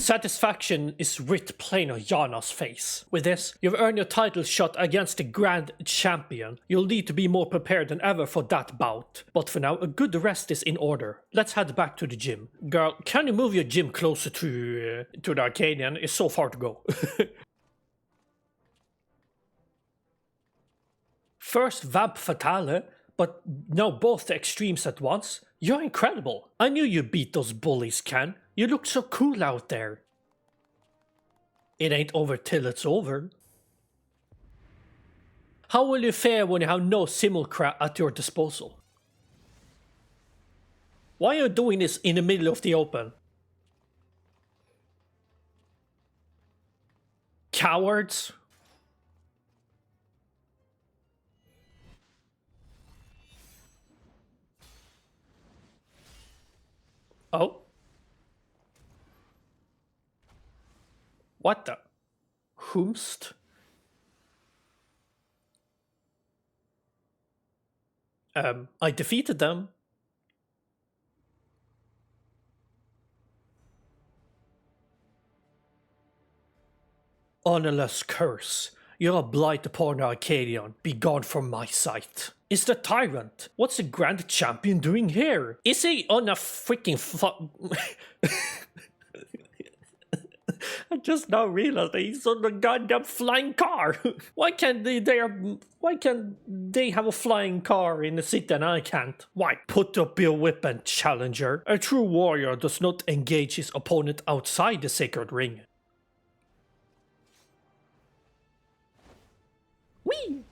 Satisfaction is writ plain on Yana's face. With this, you've earned your title shot against the Grand Champion. You'll need to be more prepared than ever for that bout. But for now, a good rest is in order. Let's head back to the gym. Girl, can you move your gym closer to the Arcadion? It's so far to go. First Vamp Fatale, but now both the extremes at once? You're incredible. I knew you beat those bullies, Ken. You look so cool out there. It ain't over till it's over. How will you fare when you have no simulacra at your disposal? Why are you doing this in the middle of the open? Cowards? Oh? What the? Whomst? I defeated them. Honorless curse. You're a blight upon Arcadion. Be gone from my sight. Is the tyrant? What's the Grand Champion doing here? Is he on a freaking I just now realized that he's on a goddamn flying car. Why can't they have a flying car in the city and I can't? Why? Put up your weapon, challenger. A true warrior does not engage his opponent outside the sacred ring. Whee!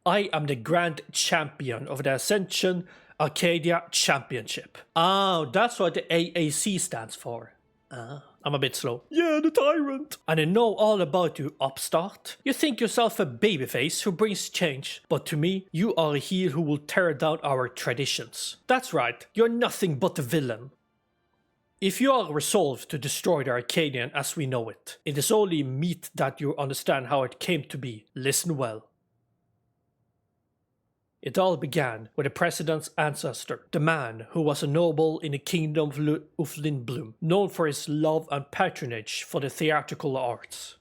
I am the Grand Champion of the Ascension Arcadia Championship. Oh, that's what the AAC stands for. I'm a bit slow. Yeah, the tyrant. And I know all about you, upstart. You think yourself a babyface who brings change, but to me, you are a heel who will tear down our traditions. That's right, you're nothing but a villain. If you are resolved to destroy the Arcadian as we know it, it is only meet that you understand how it came to be. Listen well. It all began with the president's ancestor, the man who was a noble in the kingdom of Lindblom, known for his love and patronage for the theatrical arts.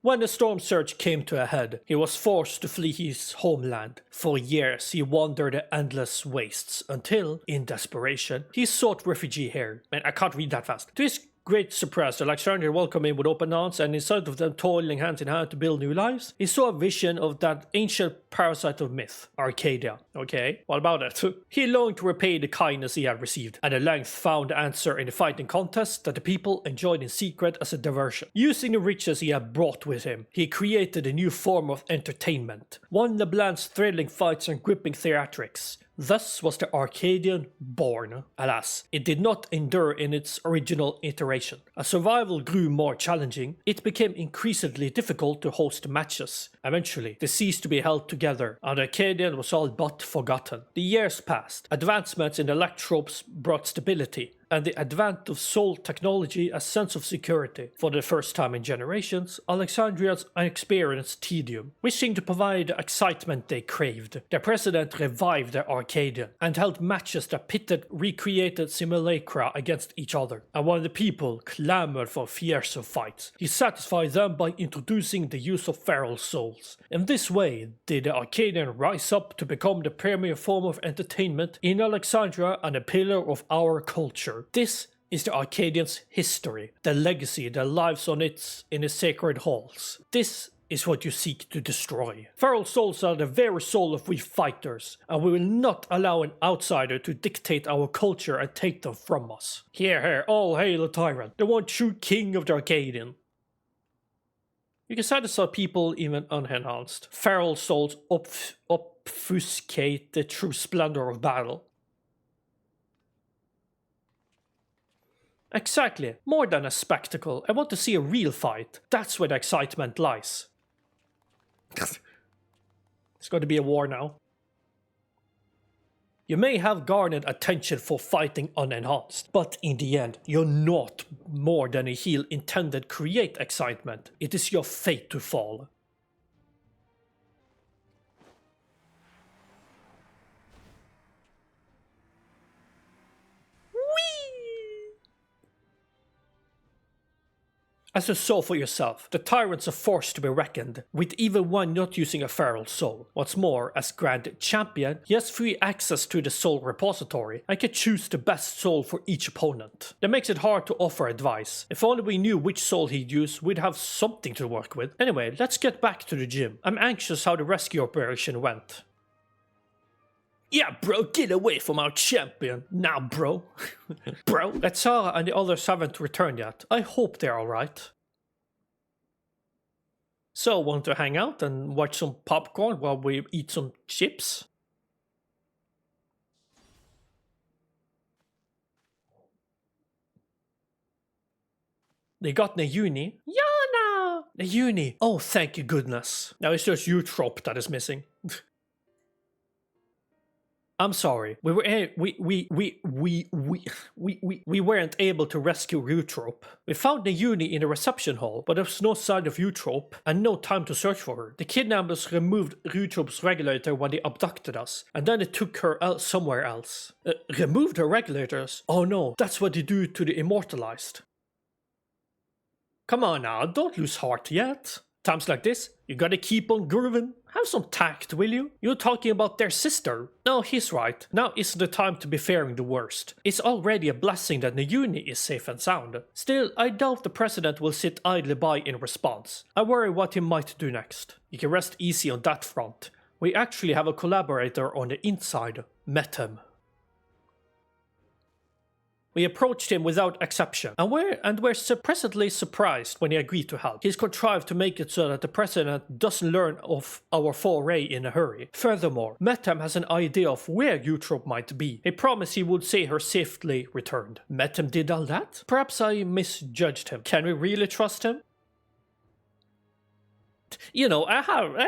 When the storm surge came to a head, he was forced to flee his homeland. For years he wandered the endless wastes until, in desperation, he sought refuge here. Man, I can't read that fast. To his great surprise, the Alexandria welcomed him with open arms, and instead of them toiling hand in hand to build new lives, he saw a vision of that ancient parasite of myth, Arcadia. Okay, what about it? He longed to repay the kindness he had received, and at length found the answer in the fighting contest that the people enjoyed in secret as a diversion. Using the riches he had brought with him, he created a new form of entertainment, one that blends thrilling fights and gripping theatrics. Thus was the Arcadion born. Alas, it did not endure in its original iteration. As survival grew more challenging, it became increasingly difficult to host matches. Eventually, they ceased to be held together, and Arcadion was all but forgotten. The years passed. Advancements in electropes brought stability, and the advent of soul technology a sense of security. For the first time in generations, Alexandrians experienced tedium. Wishing to provide the excitement they craved, the president revived the Arcadian and held matches that pitted recreated simulacra against each other. And when the people clamored for fiercer fights, he satisfied them by introducing the use of feral souls. In this way did the Arcadian rise up to become the premier form of entertainment in Alexandria and a pillar of our culture. This is the Arcadian's history, the legacy that lives on in its sacred halls. This is what you seek to destroy. Feral souls are the very soul of we fighters, and we will not allow an outsider to dictate our culture and take them from us. Hear, hear, all hail the tyrant, the one true king of the Arcadian. You can satisfy people even unenhanced. Feral souls obfuscate the true splendor of battle. Exactly. More than a spectacle. I want to see a real fight. That's where the excitement lies. It's going to be a war now. You may have garnered attention for fighting unenhanced, but in the end, you're not more than a heel intended to create excitement. It is your fate to fall. As you saw for yourself, the tyrants are forced to be reckoned, with even one not using a feral soul. What's more, as Grand Champion, he has free access to the soul repository and can choose the best soul for each opponent. That makes it hard to offer advice. If only we knew which soul he'd use, we'd have something to work with. Anyway, let's get back to the gym. I'm anxious how the rescue operation went. Yeah, bro, get away from our champion. Now, bro. Bro. Retsara and the others haven't returned yet. I hope they're alright. So, want to hang out and watch some popcorn while we eat some chips? They got Nayuni. Yana! Nayuni! Oh, thank you goodness. Now it's just Eutrope that is missing. I'm sorry. We weren't able to rescue Eutrope. We found Nayuni in the reception hall, but there was no sign of Eutrope and no time to search for her. The kidnappers removed Eutrope's regulator when they abducted us, and then they took her somewhere else. Removed her regulators? Oh no, that's what they do to the immortalized. Come on now, don't lose heart yet. Times like this, you gotta keep on grooving. Have some tact, will you? You're talking about their sister. No, he's right. Now isn't the time to be fearing the worst. It's already a blessing that Nayuni is safe and sound. Still, I doubt the president will sit idly by in response. I worry what he might do next. You can rest easy on that front. We actually have a collaborator on the inside. Met him. We approached him without exception, and we're pleasantly surprised when he agreed to help. He's contrived to make it so that the president doesn't learn of our foray in a hurry. Furthermore, Metem has an idea of where Eutrope might be. He promised he would see her safely returned. Metem did all that? Perhaps I misjudged him. Can we really trust him? You know, I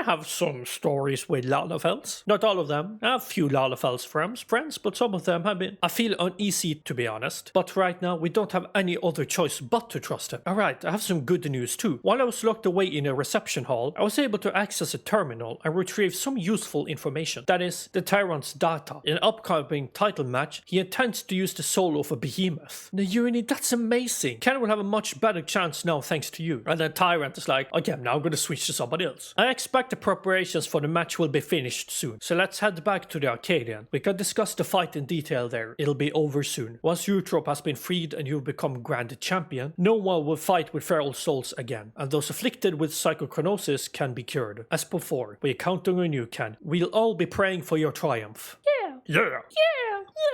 have some stories with Lalafels. Not all of them. I have a few Lalafels friends, but some of them have been. I feel uneasy, to be honest. But right now, we don't have any other choice but to trust him. Alright, I have some good news too. While I was locked away in a reception hall, I was able to access a terminal and retrieve some useful information. That is, the Tyrant's data. In an upcoming title match, he intends to use the soul of a behemoth. Nayuni, that's amazing. Ken will have a much better chance now thanks to you. And then Tyrant is like, okay, now I'm gonna switch to somebody else. I expect the preparations for the match will be finished soon, so let's head back to the Arcadion. We can discuss the fight in detail there. It'll be over soon. Once Eutrope has been freed and you've become Grand Champion, no one will fight with feral souls again, and those afflicted with psychochronosis can be cured. As before, we're counting on you, Ken. We'll all be praying for your triumph. Yeah. Yeah.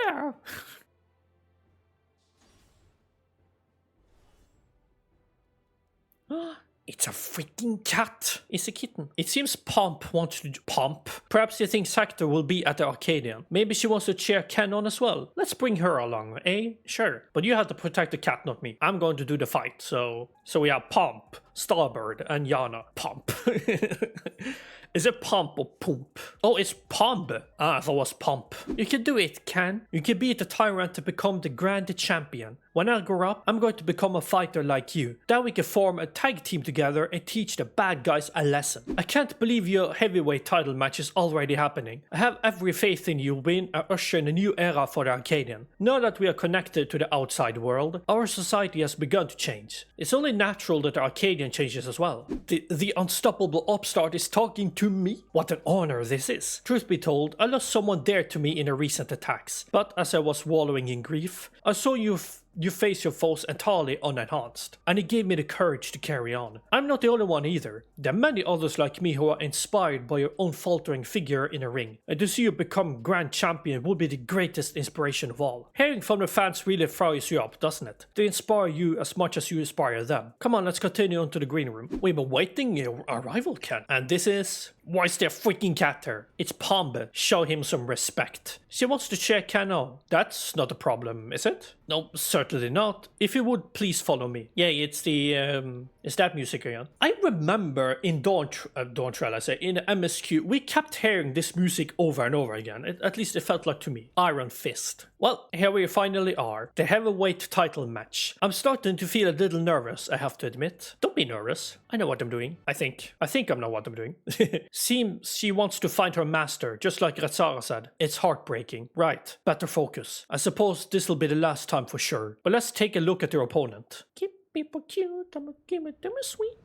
Yeah. Yeah. It's a freaking cat. It's a kitten. It seems Pomp wants to... Pomp? Perhaps he thinks Hector will be at the Arcadion. Maybe she wants to cheer Ken on as well. Let's bring her along, eh? Sure. But you have to protect the cat, not me. I'm going to do the fight, so we have Pomp, Starbird, and Yana. Pomp. Is it Pomp or Poop? Oh, it's Pomp. Ah, I thought it was Pomp. You can do it, Ken. You can beat the Tyrant to become the Grand Champion. When I grow up, I'm going to become a fighter like you. Then we can form a tag team together and teach the bad guys a lesson. I can't believe your heavyweight title match is already happening. I have every faith in you win and usher in a new era for the Arcadian. Now that we are connected to the outside world, our society has begun to change. It's only natural that the Arcadian changes as well. The unstoppable upstart is talking to me? What an honor this is. Truth be told, I lost someone dear to me in a recent attacks, but as I was wallowing in grief, I saw you face your foes entirely unenhanced, and it gave me the courage to carry on. I'm not the only one either. There are many others like me who are inspired by your unfaltering figure in a ring, and to see you become Grand Champion would be the greatest inspiration of all. Hearing from the fans really fires you up, doesn't it? They inspire you as much as you inspire them. Come on, let's continue on to the green room. We've been waiting your arrival, Ken. And this is... Why is there a freaking cat there? It's Pombe. Show him some respect. She wants to check Ken out. That's not a problem, is it? No, certainly not. If you would, please follow me. Yeah, it's the, is that music again? I remember in in MSQ, we kept hearing this music over and over again. At least it felt like to me. Iron Fist. Well, here we finally are. The heavyweight title match. I'm starting to feel a little nervous, I have to admit. Don't be nervous. I know what I'm doing. I think I know what I'm doing. Seems she wants to find her master, just like Retsara said. It's heartbreaking. Right, better focus. I suppose this will be the last time for sure. But let's take a look at your opponent. Keep People cute, I'm a give it them a sweet.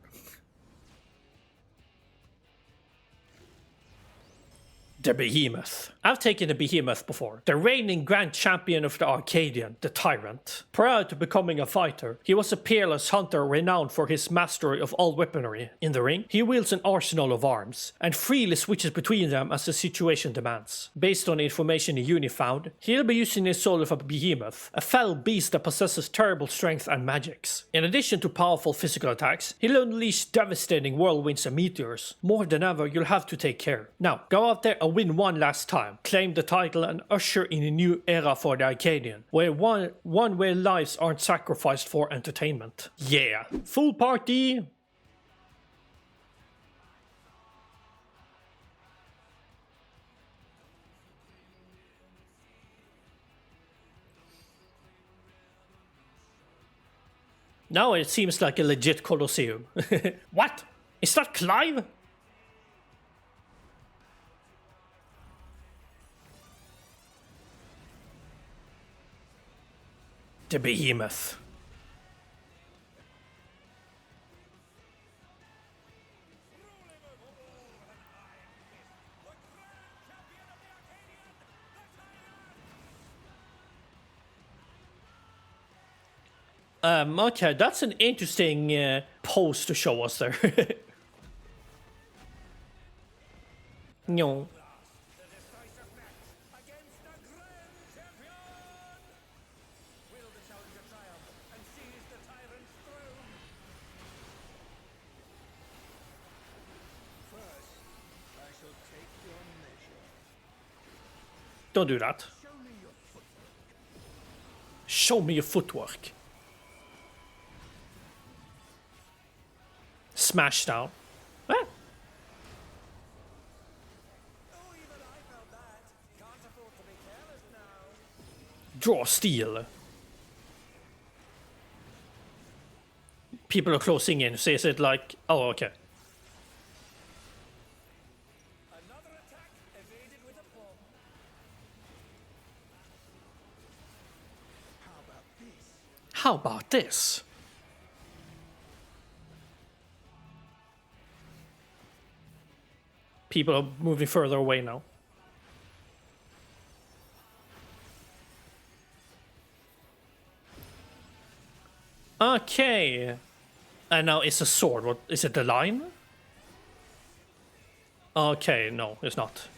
The Behemoth. I've taken the Behemoth before. The reigning grand champion of the Arcadion, the Tyrant. Prior to becoming a fighter, he was a peerless hunter renowned for his mastery of all weaponry. In the ring, he wields an arsenal of arms, and freely switches between them as the situation demands. Based on the information the Uni found, he'll be using his soul of a Behemoth, a fell beast that possesses terrible strength and magics. In addition to powerful physical attacks, he'll unleash devastating whirlwinds and meteors. More than ever, you'll have to take care. Now, go out there and win one last time, claim the title and usher in a new era for the Arcadion, where one where lives aren't sacrificed for entertainment. Yeah, full party! Now it seems like a legit Colosseum. What? Is that Clive? The Behemoth. Okay, that's an interesting pose to show us there. No. Don't do that. Show me your footwork. Smash down. Ah. Draw steel. People are closing in. So is it like... Oh, okay. How about this? People are moving further away now. Okay. And now it's a sword. What is it? The line? Okay, no, it's not.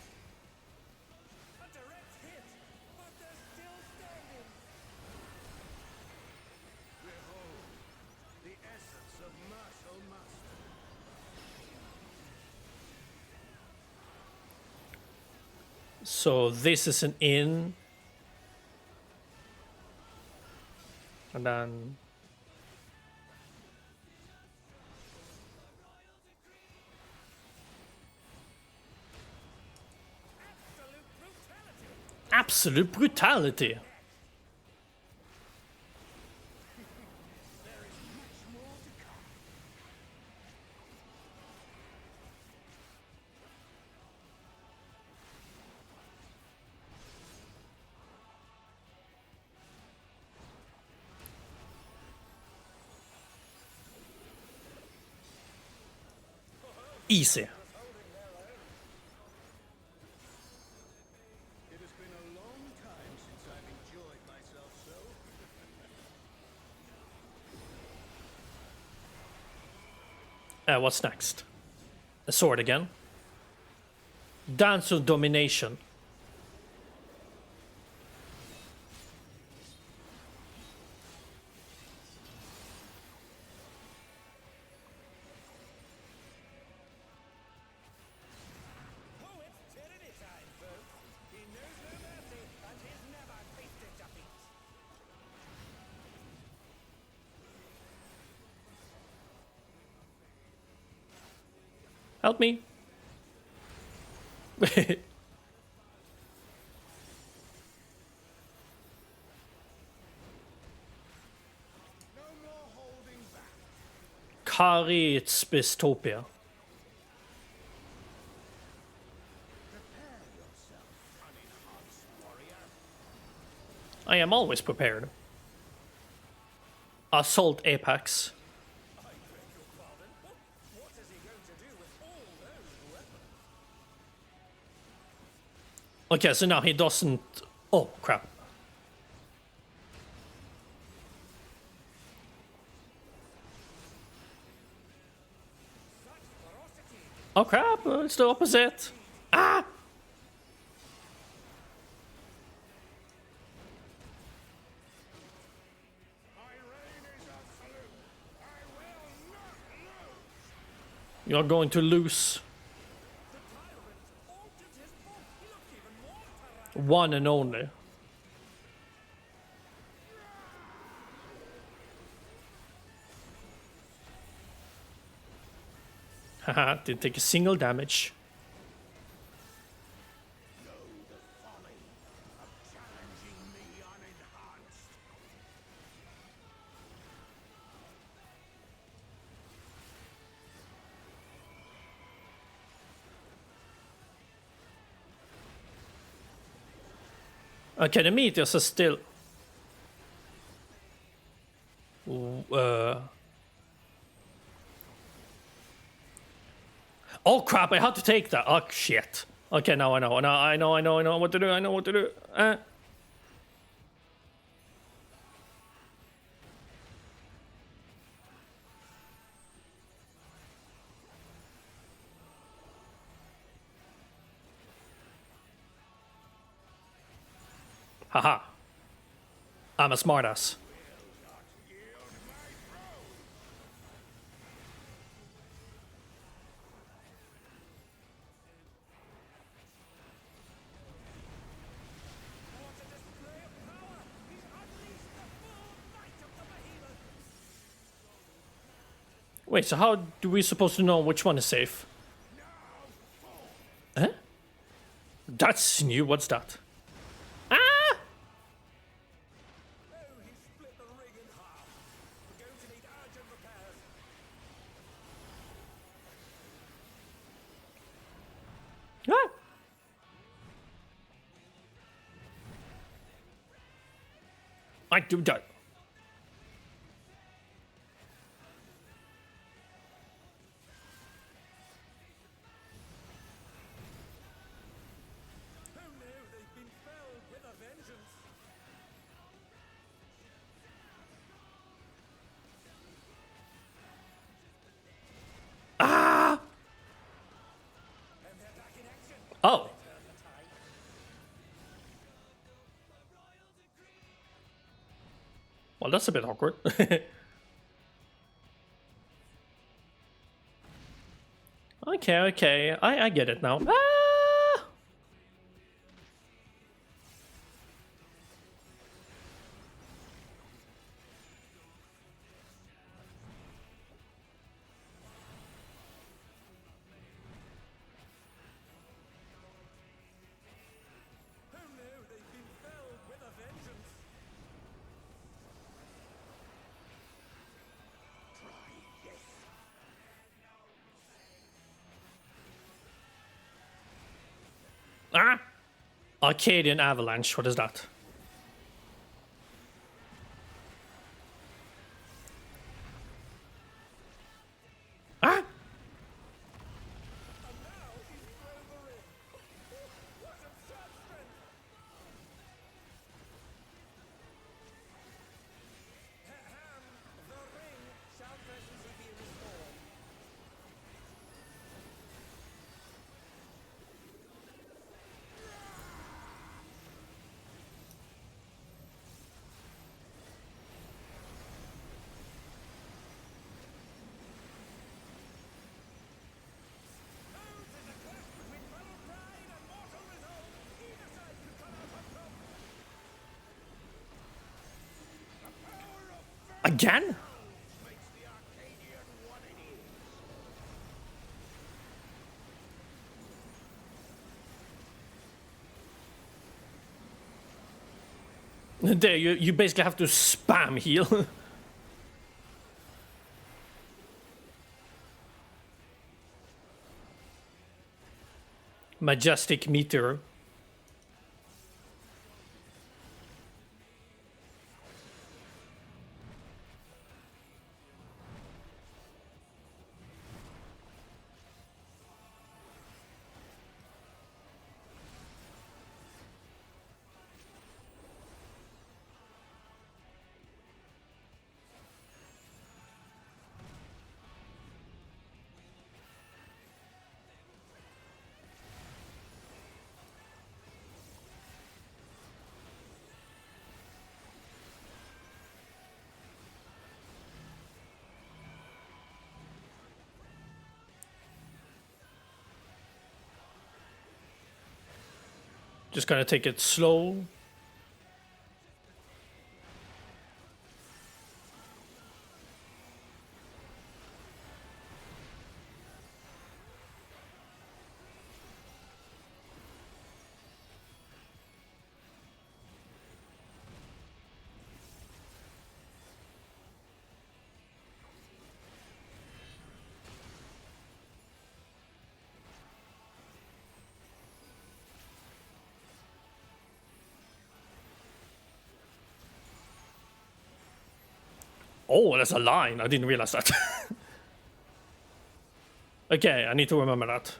So this is an inn. And then... Absolute brutality. Easy. What's next? A sword again. Dance of domination. Help me. Karit's Bistopia. I am always prepared. Assault Apex. Okay, so now he doesn't... Oh, crap. Oh, crap. It's the opposite. Ah! You're going to lose. One and only. Haha, didn't take a single damage. Okay, the meteors are still... Oh crap, I had to take that. Oh shit. Okay, now I know. Now I know what to do. I know what to do. Haha. I'm a smartass. Wait, so how do we supposed to know which one is safe? Huh? That's new. What's that? Ah! Ah! I do that. Ah! Oh. Well, that's a bit awkward. Okay. I get it now. Ah! Ah! Arcadion Avalanche, what is that? Ah! Again? There, you basically have to spam heal. Majestic meteor. Just gonna take it slow. Oh, there's a line. I didn't realize that. Okay, I need to remember that.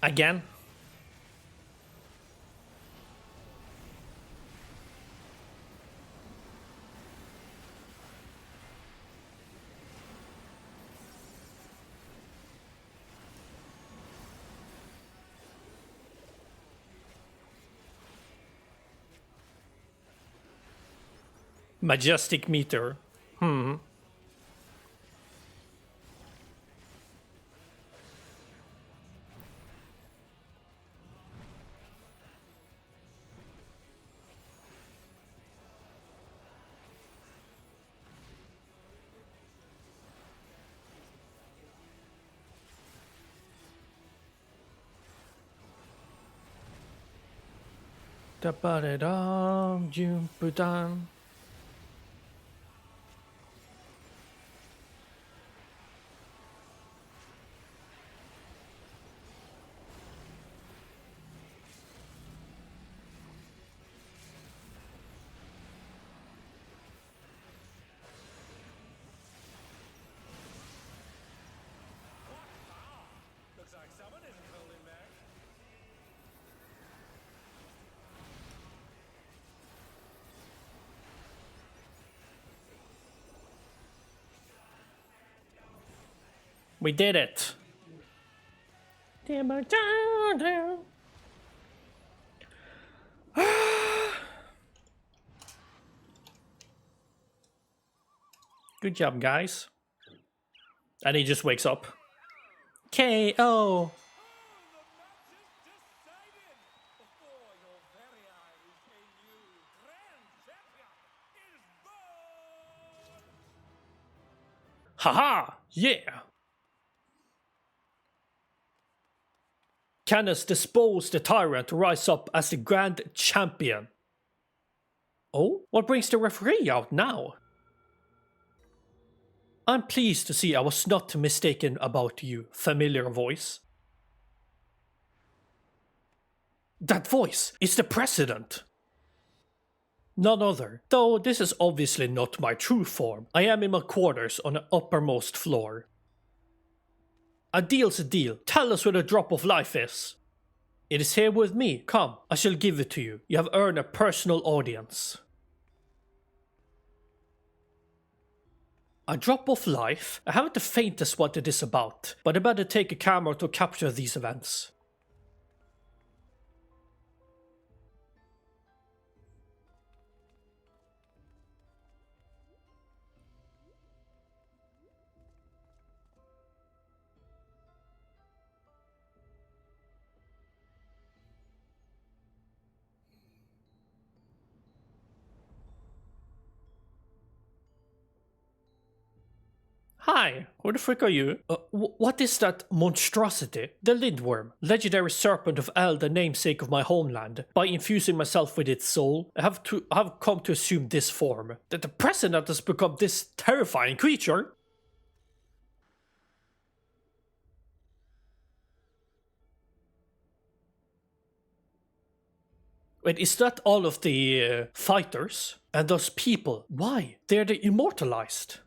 Again? Majestic meter. Da ba da da, Jupiter. We did it. Good job, guys. And he just wakes up. KO. Haha! Yeah! Canis disposed the tyrant to rise up as the grand champion. Oh? What brings the referee out now? I'm pleased to see I was not mistaken about you, familiar voice. That voice is the president! None other, though this is obviously not my true form. I am in my quarters on the uppermost floor. A deal's a deal. Tell us where the drop of life is. It is here with me. Come, I shall give it to you. You have earned a personal audience. A drop of life? I haven't the faintest what it is about, but I better take a camera to capture these events. Hi, who the frick are you? What is that monstrosity? The Lindworm, legendary serpent of El, the namesake of my homeland. By infusing myself with its soul, I have come to assume this form. That the president has become this terrifying creature? Wait, is that all of the fighters? And those people? Why? They're the immortalized.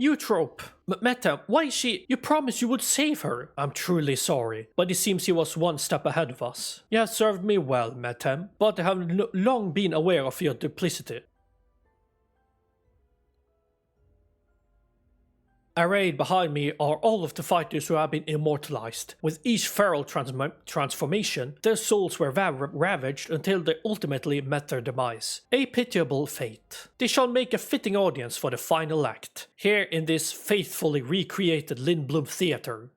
Eutrope. Meta, why is she? You promised you would save her. I'm truly sorry, but it seems he was one step ahead of us. You have served me well, Metem, but I have long been aware of your duplicity. Arrayed behind me are all of the fighters who have been immortalized. With each feral transformation, their souls were ravaged until they ultimately met their demise. A pitiable fate. They shall make a fitting audience for the final act, here in this faithfully recreated Lindblom Theatre.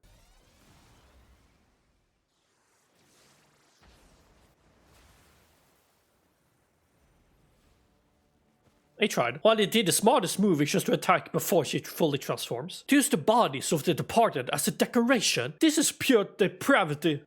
I tried. While they did the smartest move is just to attack before she fully transforms. To use the bodies of the departed as a decoration, this is pure depravity.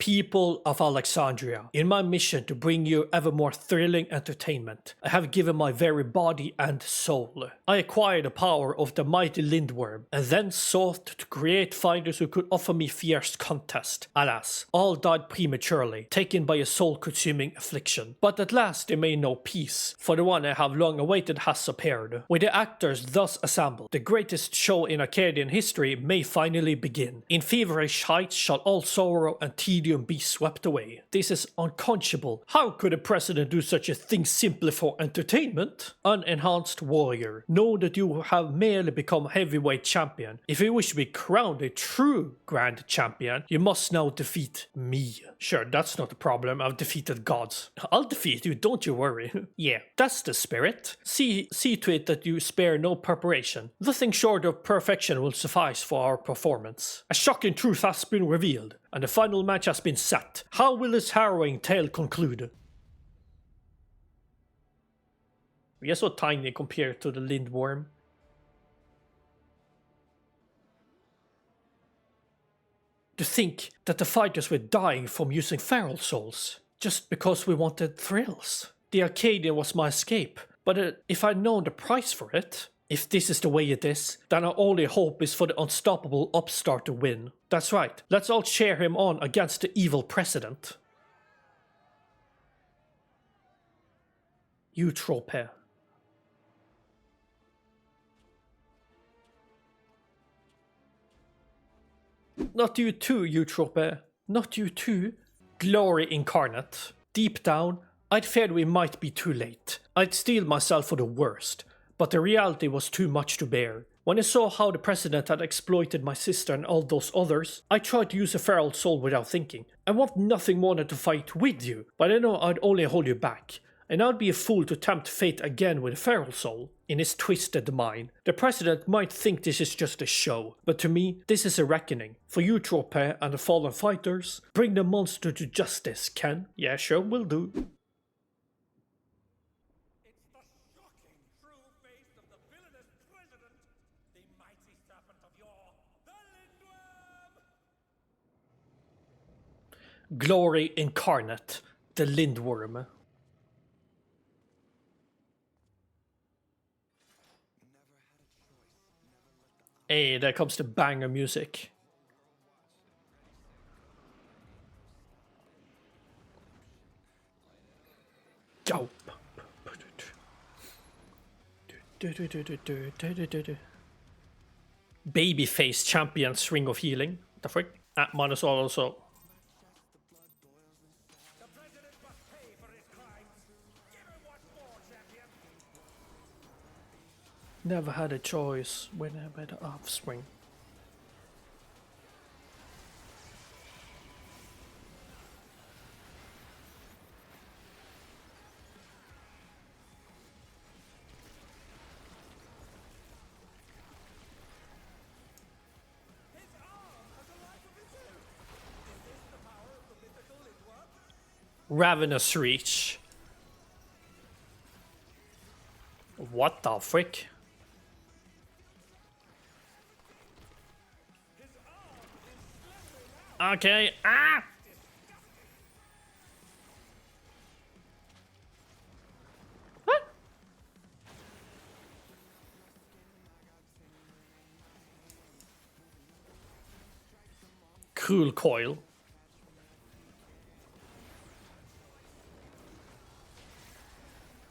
People of Alexandria, in my mission to bring you ever more thrilling entertainment, I have given my very body and soul. I acquired the power of the mighty Lindworm, and then sought to create fighters who could offer me fierce contest. Alas, all died prematurely, taken by a soul-consuming affliction. But at last they may know peace, for the one I have long awaited has appeared. With the actors thus assembled, the greatest show in Arcadian history may finally begin. In feverish heights shall all sorrow and tedium be swept away. This is unconscionable. How could a president do such a thing simply for entertainment? Unenhanced warrior, know that you have merely become heavyweight champion. If you wish to be crowned a true grand champion, you must now defeat me. Sure, that's not a problem. I've defeated gods. I'll defeat you, don't you worry. Yeah, that's the spirit. See to it that you spare no preparation. Nothing short of perfection will suffice for our performance. A shocking truth has been revealed, and the final match has been set. How will this harrowing tale conclude? We are so tiny compared to the Lindworm. To think that the fighters were dying from using feral souls, just because we wanted thrills. The Arcadion was my escape, but if I'd known the price for it, if this is the way it is, then our only hope is for the unstoppable upstart to win. That's right, let's all cheer him on against the evil president. Eutrope. Not you too, Eutrope. Not you too. Glory incarnate. Deep down, I'd feared we might be too late. I'd steeled myself for the worst, but the reality was too much to bear. When I saw how the president had exploited my sister and all those others, I tried to use a feral soul without thinking. I want nothing more than to fight with you, but I know I'd only hold you back. And I'd be a fool to tempt fate again with a feral soul. In his twisted mind, the president might think this is just a show, but to me, this is a reckoning. For you, Trope and the fallen fighters, bring the monster to justice, Ken. Yeah, sure, will do. It's the shocking true face of the villainous president, the mighty serpent of yore, the Lindworm! Glory incarnate, the Lindworm. Hey, there comes the banger music. Go. Babyface champions ring of healing. What the frick? Minus all also. The president must pay for his crimes. Give him what more, champion. Never had a choice when I had the offspring. His arm has a life of its own. Is this the power of the mythical Lindworm? Ravenous Reach. What the frick? Okay. Ah! What? Cool coil.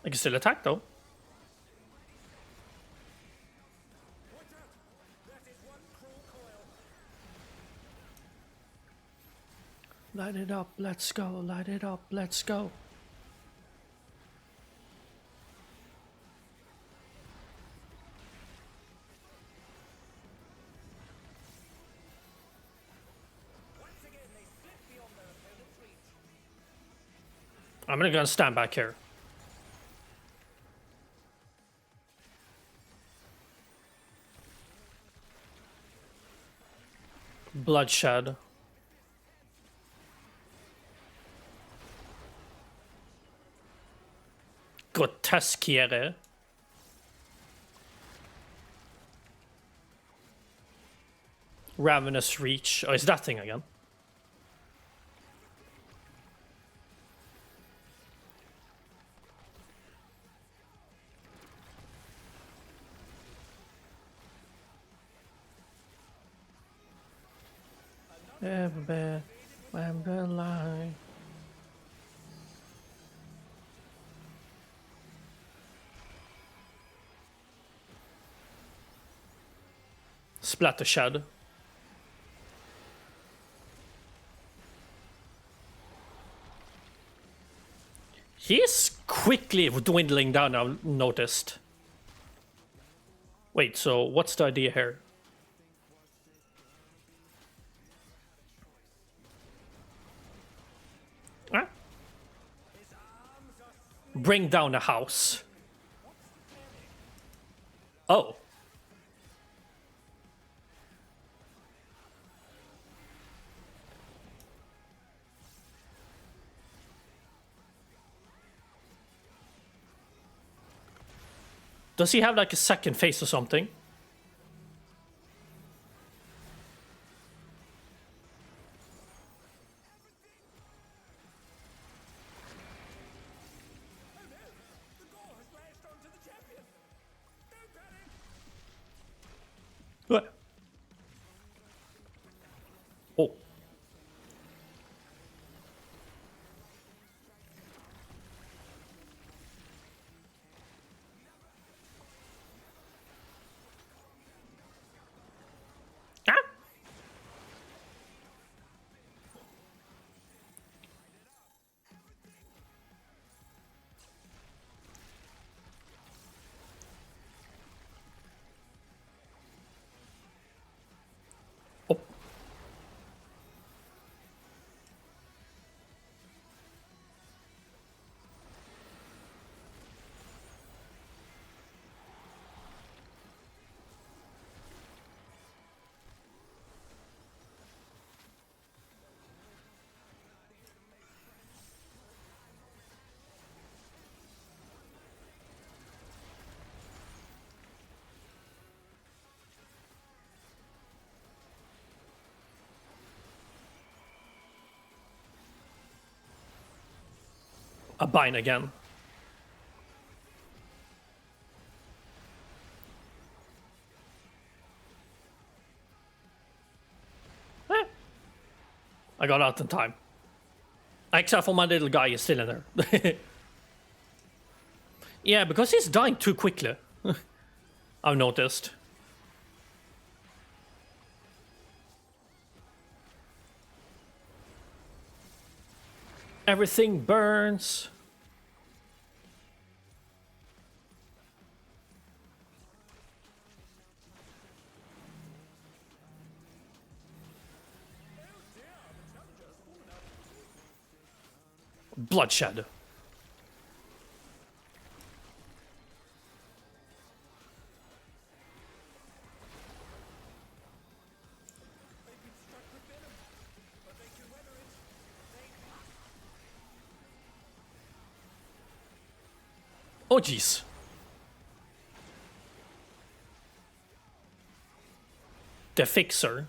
I can still attack though. light it up, let's go, light it up, let's go. Once again, they slip beyond their opponent's reach. I'm gonna stand back here. Bloodshed. Groteskiere. Ravenous Reach. Oh, it's that thing again. Ever lie. Splattershed. He's quickly dwindling down, I've noticed. Wait, so what's the idea here? Huh? Bring down a house. Oh. Does he have like a second face or something? The gore has lashed onto the champion. Don't panic. What? Oh. Ah. Oh. A bind again. Eh. I got out in time. Except for my little guy is still in there. Yeah, because he's dying too quickly. I've noticed. Everything burns. Bloodshed. Oh jeez. The Fixer.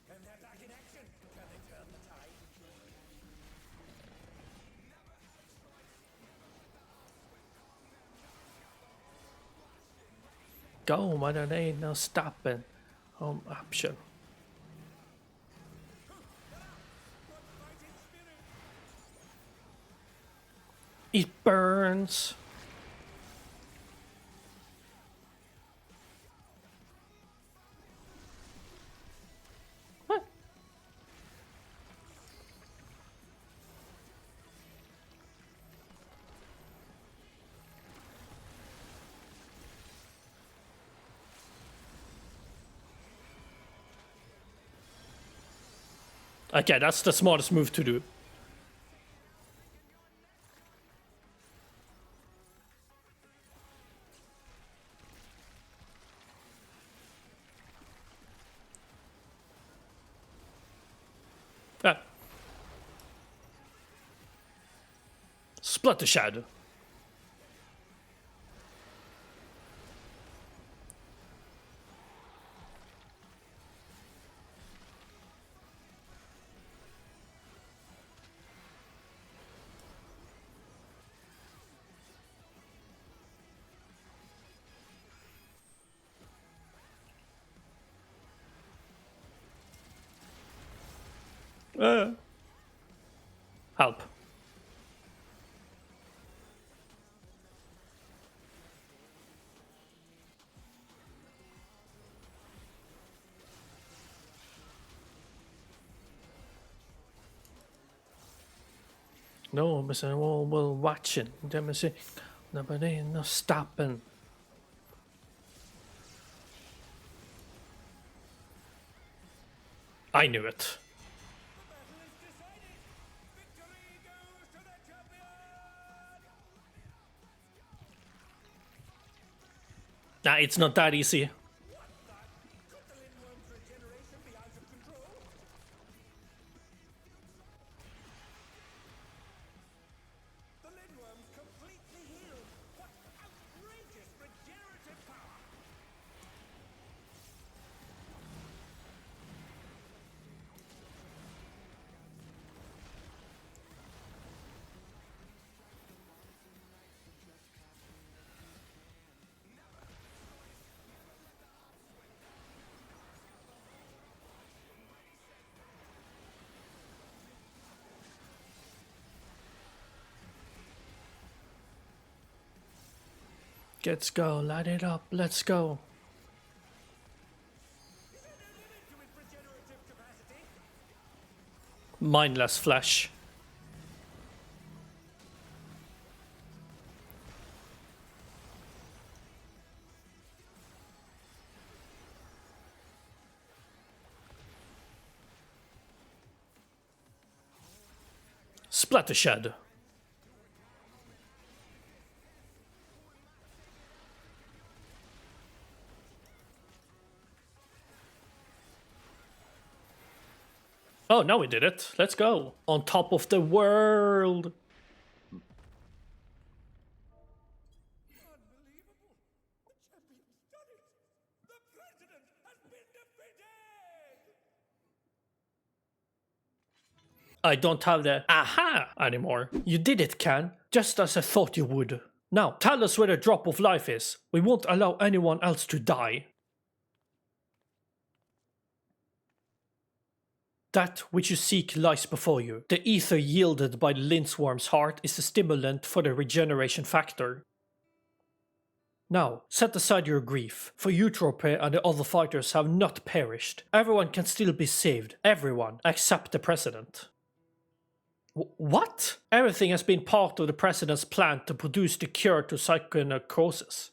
And they're back in action. Can they turn the tide? go, man, there ain't no stopping. Home option. It burns. What? Okay, that's the smartest move to do. Ah. Split the shadow. Help. No, but we're watching. Let me see. Nobody, no stopping. I knew it. Nah, it's not that easy. Could the Lindworm's regeneration be out of control? The Lindworm's completely healed. What outrageous regenerative power! Let's go, light it up, let's go. Is there no limit to its regenerative capacity? Mindless flesh. Splattershed. Oh, now we did it. Let's go. On top of the world. Unbelievable! The champion's done it! The president has been defeated! I don't have the aha anymore. You did it, Can. Just as I thought you would. Now, tell us where the drop of life is. We won't allow anyone else to die. That which you seek lies before you. The ether yielded by the lynchworm's heart is the stimulant for the regeneration factor. Now, set aside your grief, for Eutrope and the other fighters have not perished. Everyone can still be saved. Everyone, except the president. What? Everything has been part of the president's plan to produce the cure to psychonecrosis.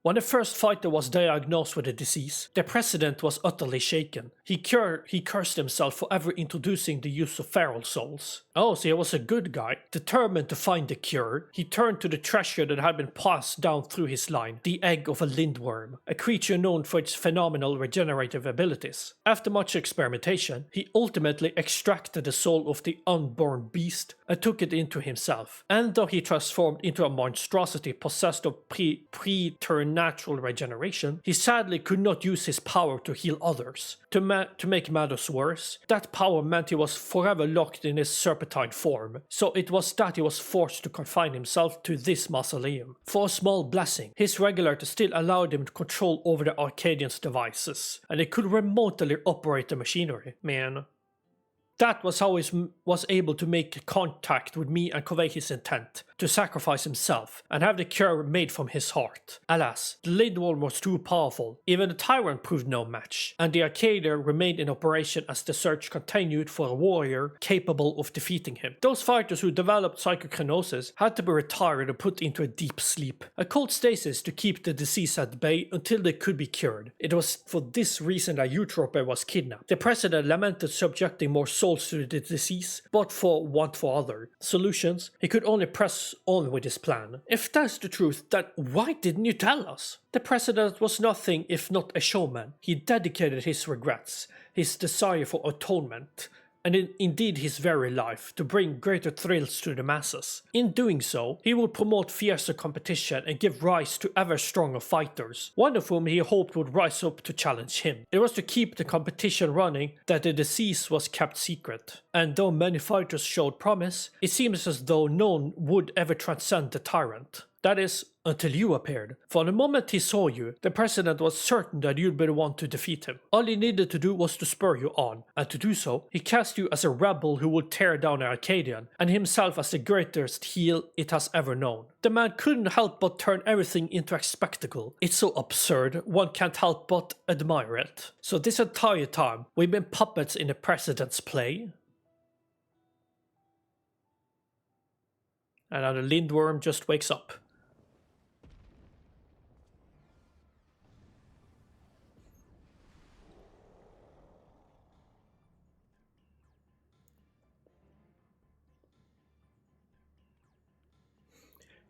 When the first fighter was diagnosed with the disease, the president was utterly shaken. He cursed himself for ever introducing the use of feral souls. Oh, so he was a good guy. Determined to find the cure, he turned to the treasure that had been passed down through his line, the egg of a lindworm, a creature known for its phenomenal regenerative abilities. After much experimentation, he ultimately extracted the soul of the unborn beast and took it into himself. And though he transformed into a monstrosity possessed of preternatural supernatural regeneration, he sadly could not use his power to heal others. To make matters worse, that power meant he was forever locked in his serpentine form, so it was that he was forced to confine himself to this mausoleum. For a small blessing, his regulator still allowed him control over the Arcadian's devices, and he could remotely operate the machinery. Man. That was how he was able to make contact with me and convey his intent, to sacrifice himself, and have the cure made from his heart. Alas, the Lindworm was too powerful, even the Tyrant proved no match, and the Arcadian remained in operation as the search continued for a warrior capable of defeating him. Those fighters who developed psychokinesis had to be retired and put into a deep sleep, a cold stasis to keep the disease at bay until they could be cured. It was for this reason that Eutrope was kidnapped. The president lamented subjecting more souls to the disease, but for want for other solutions, he could only press on with his plan. If that's the truth, then why didn't you tell us? The president was nothing if not a showman. He dedicated his regrets, his desire for atonement, and indeed his very life, to bring greater thrills to the masses. In doing so, he would promote fiercer competition and give rise to ever stronger fighters, one of whom he hoped would rise up to challenge him. It was to keep the competition running that the disease was kept secret, and though many fighters showed promise, it seems as though none would ever transcend the Tyrant. That is, until you appeared. For the moment he saw you, the president was certain that you'd be the one to defeat him. All he needed to do was to spur you on, and to do so, he cast you as a rebel who would tear down Arcadion, and himself as the greatest heel it has ever known. The man couldn't help but turn everything into a spectacle. It's so absurd, one can't help but admire it. So this entire time, we've been puppets in the president's play? And now the Lindworm just wakes up.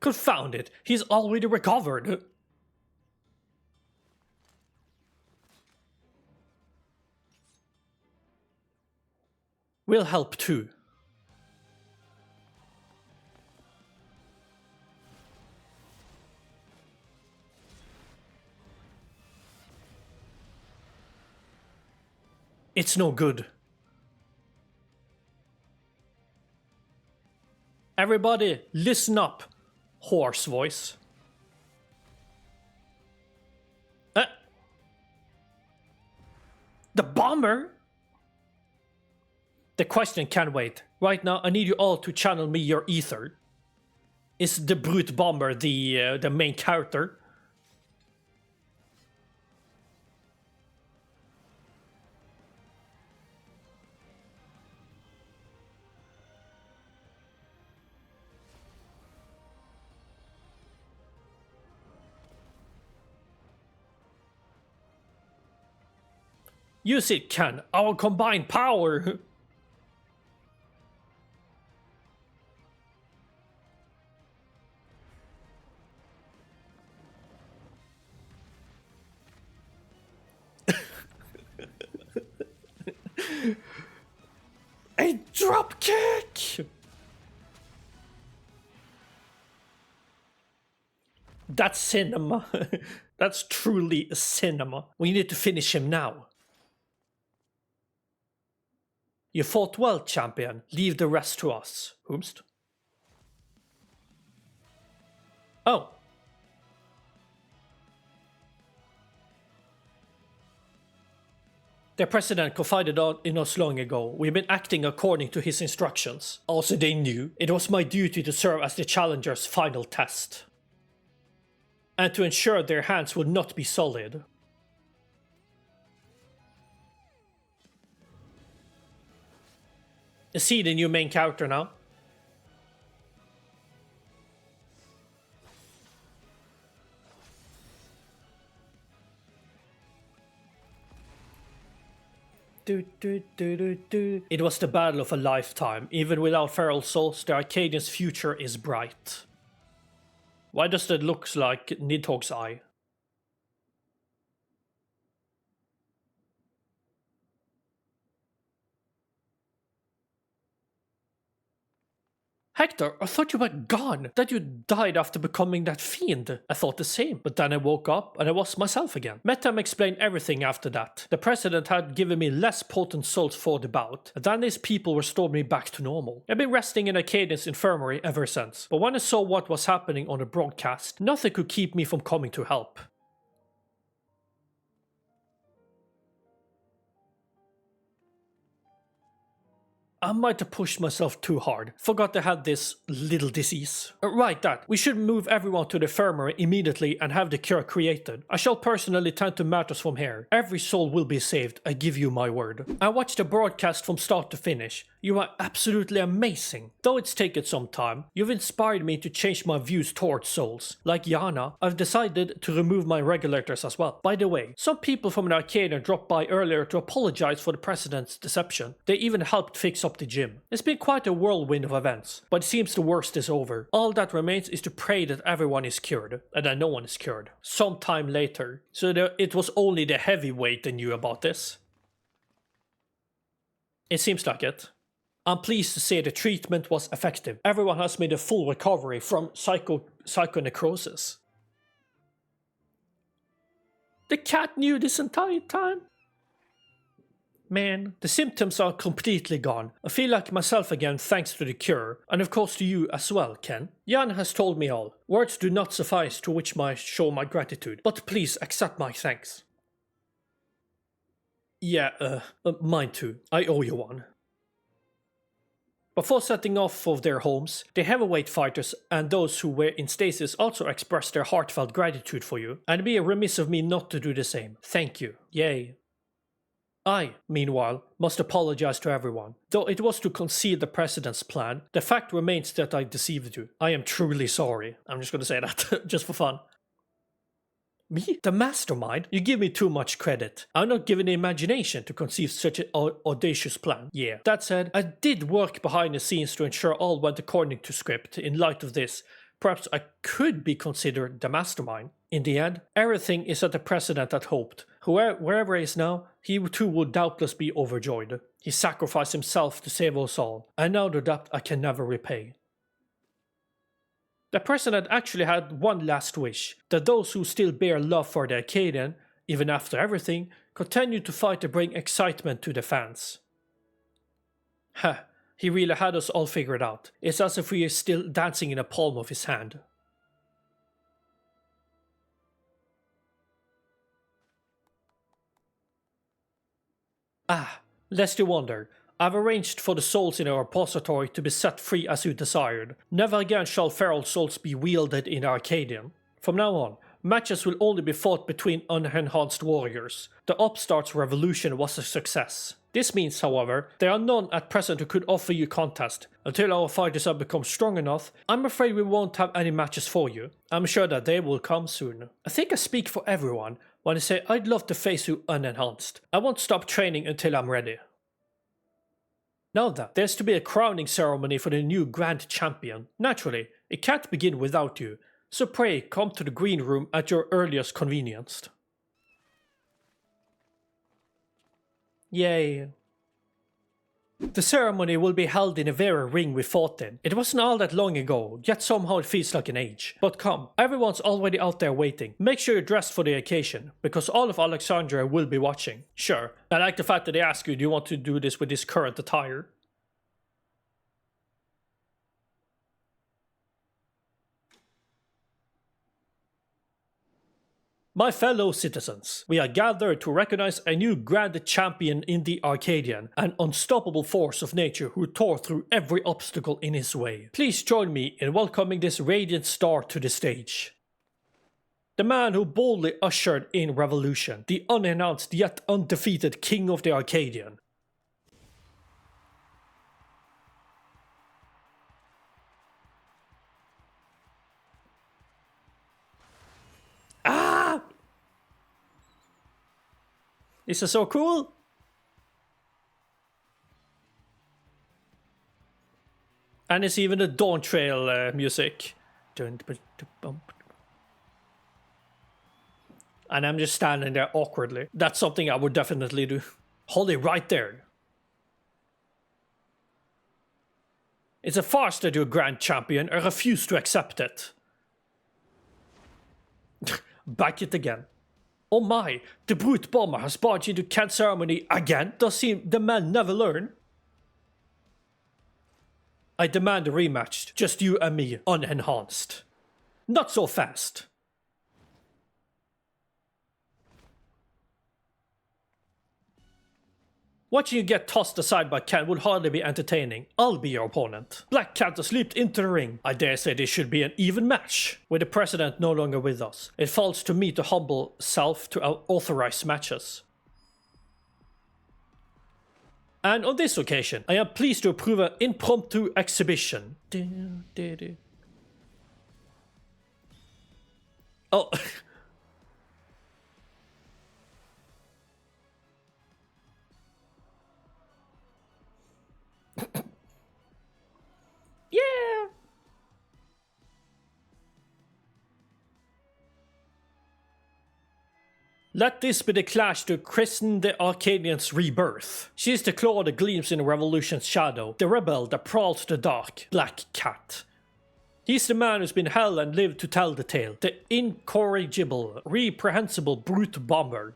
Confound it, he's already recovered. We'll help too. It's no good. Everybody, listen up. Hoarse voice. The bomber? The question can wait. Right now, I need you all to channel me your ether. Is the brute bomber the main character? Use it, Ken. Our combined power. A drop kick. That's cinema. That's truly cinema. We need to finish him now. You fought well, champion. Leave the rest to us. Whomst? Oh. The president confided in us long ago. We've been acting according to his instructions. Also, they knew it was my duty to serve as the challenger's final test, and to ensure their hands would not be sullied. Is he the new main character now? It was the battle of a lifetime. Even without feral souls, the Arcadian's future is bright. Why does that look like Nidhogg's eye? Hector, I thought you were gone, that you died after becoming that fiend. I thought the same, but then I woke up and I was myself again. Metam explained everything after that. The president had given me less potent salts for the bout, and then his people restored me back to normal. I've been resting in Arcadian's infirmary ever since, but when I saw what was happening on the broadcast, nothing could keep me from coming to help. I might have pushed myself too hard. Forgot I had this little disease. Right, that. We should move everyone to the infirmary immediately and have the cure created. I shall personally tend to matters from here. Every soul will be saved, I give you my word. I watched the broadcast from start to finish. You are absolutely amazing. Though it's taken some time, you've inspired me to change my views towards souls. Like Yana, I've decided to remove my regulators as well. By the way, some people from the Arcadion dropped by earlier to apologize for the president's deception. They even helped fix up the gym. It's been quite a whirlwind of events, but it seems the worst is over. All that remains is to pray that everyone is cured, and that no one is cured. Sometime later. So it was only the heavyweight that knew about this. It seems like it. I'm pleased to say the treatment was effective. Everyone has made a full recovery from psychonecrosis. The cat knew this entire time? Man, the symptoms are completely gone. I feel like myself again thanks to the cure, and of course to you as well, Ken. Jan has told me all. Words do not suffice to which I show my gratitude, but please accept my thanks. Yeah, mine too. I owe you one. Before setting off for their homes, the heavyweight fighters and those who were in stasis also expressed their heartfelt gratitude for you, and it'd be remiss of me not to do the same. Thank you. Yay. I, meanwhile, must apologize to everyone. Though it was to conceal the president's plan, the fact remains that I deceived you. I am truly sorry. I'm just gonna say that, just for fun. Me? The mastermind? You give me too much credit. I'm not given the imagination to conceive such an audacious plan. Yeah. That said, I did work behind the scenes to ensure all went according to script. In light of this, perhaps I could be considered the mastermind. In the end, everything is as the president had hoped. Wherever he is now, he too would doubtless be overjoyed. He sacrificed himself to save us all, and now the debt I can never repay. The president actually had one last wish, that those who still bear love for the Arcadian, even after everything, continue to fight to bring excitement to the fans. He really had us all figured out. It's as if we are still dancing in the palm of his hand. Lest you wonder, I've arranged for the souls in our repository to be set free as you desired. Never again shall feral souls be wielded in Arcadion. From now on, matches will only be fought between unenhanced warriors. The upstart's revolution was a success. This means, however, there are none at present who could offer you contest. Until our fighters have become strong enough, I'm afraid we won't have any matches for you. I'm sure that they will come soon. I think I speak for everyone when I say I'd love to face you unenhanced. I won't stop training until I'm ready. Now then, there's to be a crowning ceremony for the new Grand Champion. Naturally, it can't begin without you, so pray come to the green room at your earliest convenience. Yay. The ceremony will be held in the very ring we fought in. It wasn't all that long ago, yet somehow it feels like an age. But come, everyone's already out there waiting. Make sure you're dressed for the occasion, because all of Alexandria will be watching. Sure, I like the fact that they ask you, do you want to do this with this current attire? My fellow citizens, we are gathered to recognize a new grand champion in the Arcadion, an unstoppable force of nature who tore through every obstacle in his way. Please join me in welcoming this radiant star to the stage. The man who boldly ushered in revolution, the unannounced yet undefeated king of the Arcadion. This is so cool! And it's even the Dawn Trail music. And I'm just standing there awkwardly. That's something I would definitely do. Hold it right there. It's a farce that you're Grand Champion. I refuse to accept it. Back it again. Oh my, the brute bomber has barged into Kent's ceremony again? Does the man never learn? I demand a rematch, just you and me, unenhanced. Not so fast. Watching you get tossed aside by Kent would hardly be entertaining. I'll be your opponent. Black Cat has leaped into the ring. I dare say this should be an even match. With the president no longer with us, it falls to me to humble self to authorize matches. And on this occasion, I am pleased to approve an impromptu exhibition. Oh. Yeah. Let this be the clash to christen the Arcadian's rebirth. She is the claw that gleams in the revolution's shadow, the rebel that prowls the dark, Black Cat. He's the man who's been hell and lived to tell the tale, the incorrigible, reprehensible brute bomber.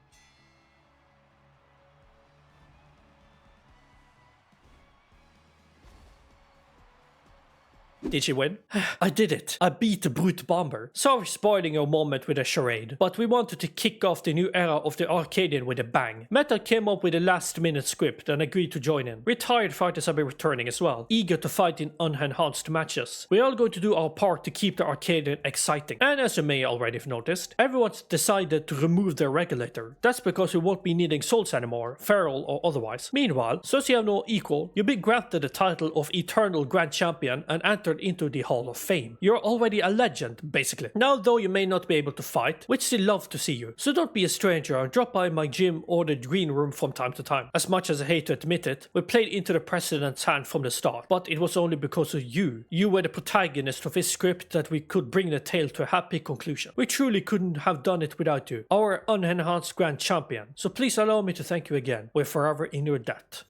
Did she win? I did it. I beat the brute bomber. Sorry spoiling your moment with a charade, but we wanted to kick off the new era of the Arcadian with a bang. Metal came up with a last minute script and agreed to join in. Retired fighters have been returning as well, eager to fight in unenhanced matches. We're all going to do our part to keep the Arcadian exciting. And as you may already have noticed, everyone's decided to remove their regulator. That's because we won't be needing souls anymore, feral or otherwise. Meanwhile, since you have no equal, you'll be granted the title of Eternal Grand Champion and entered into the Hall of Fame. You're already a legend, basically. Now though you may not be able to fight, we'd still love to see you. So don't be a stranger and drop by my gym or the green room from time to time. As much as I hate to admit it, we played into the president's hand from the start, but it was only because of you. You were the protagonist of his script that we could bring the tale to a happy conclusion. We truly couldn't have done it without you, our unenhanced Grand Champion. So please allow me to thank you again. We're forever in your debt.